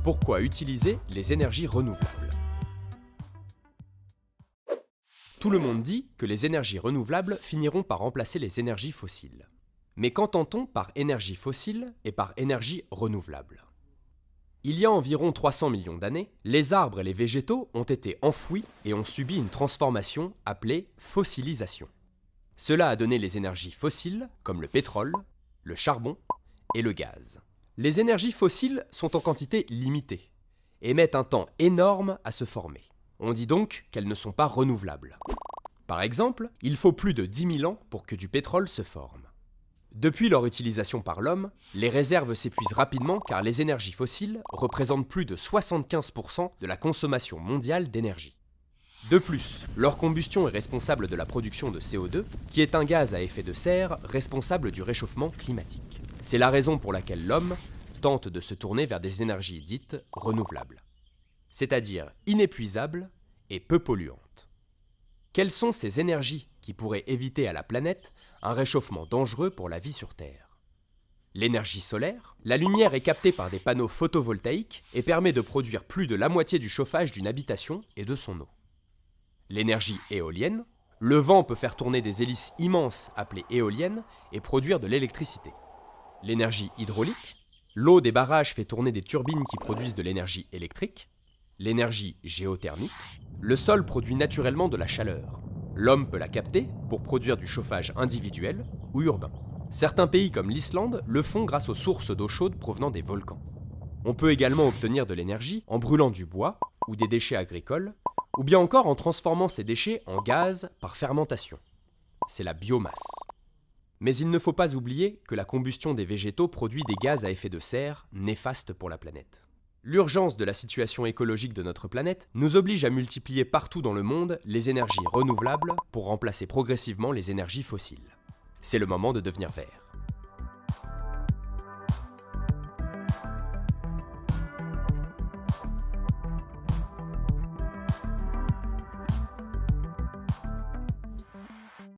Pourquoi utiliser les énergies renouvelables? Tout le monde dit que les énergies renouvelables finiront par remplacer les énergies fossiles. Mais qu'entend-on par énergie fossile et par énergie renouvelable? Il y a environ 300 millions d'années, les arbres et les végétaux ont été enfouis et ont subi une transformation appelée fossilisation. Cela a donné les énergies fossiles, comme le pétrole, le charbon et le gaz. Les énergies fossiles sont en quantité limitée et mettent un temps énorme à se former. On dit donc qu'elles ne sont pas renouvelables. Par exemple, il faut plus de 10 000 ans pour que du pétrole se forme. Depuis leur utilisation par l'homme, les réserves s'épuisent rapidement car les énergies fossiles représentent plus de 75% de la consommation mondiale d'énergie. De plus, leur combustion est responsable de la production de CO2, qui est un gaz à effet de serre responsable du réchauffement climatique. C'est la raison pour laquelle l'homme tente de se tourner vers des énergies dites renouvelables, c'est-à-dire inépuisables et peu polluantes. Quelles sont ces énergies qui pourraient éviter à la planète un réchauffement dangereux pour la vie sur Terre? L'énergie solaire, la lumière est captée par des panneaux photovoltaïques et permet de produire plus de la moitié du chauffage d'une habitation et de son eau. L'énergie éolienne, le vent peut faire tourner des hélices immenses appelées éoliennes et produire de l'électricité. L'énergie hydraulique, l'eau des barrages fait tourner des turbines qui produisent de l'énergie électrique. L'énergie géothermique, le sol produit naturellement de la chaleur. L'homme peut la capter pour produire du chauffage individuel ou urbain. Certains pays comme l'Islande le font grâce aux sources d'eau chaude provenant des volcans. On peut également obtenir de l'énergie en brûlant du bois ou des déchets agricoles, ou bien encore en transformant ces déchets en gaz par fermentation. C'est la biomasse. Mais il ne faut pas oublier que la combustion des végétaux produit des gaz à effet de serre néfastes pour la planète. L'urgence de la situation écologique de notre planète nous oblige à multiplier partout dans le monde les énergies renouvelables pour remplacer progressivement les énergies fossiles. C'est le moment de devenir vert.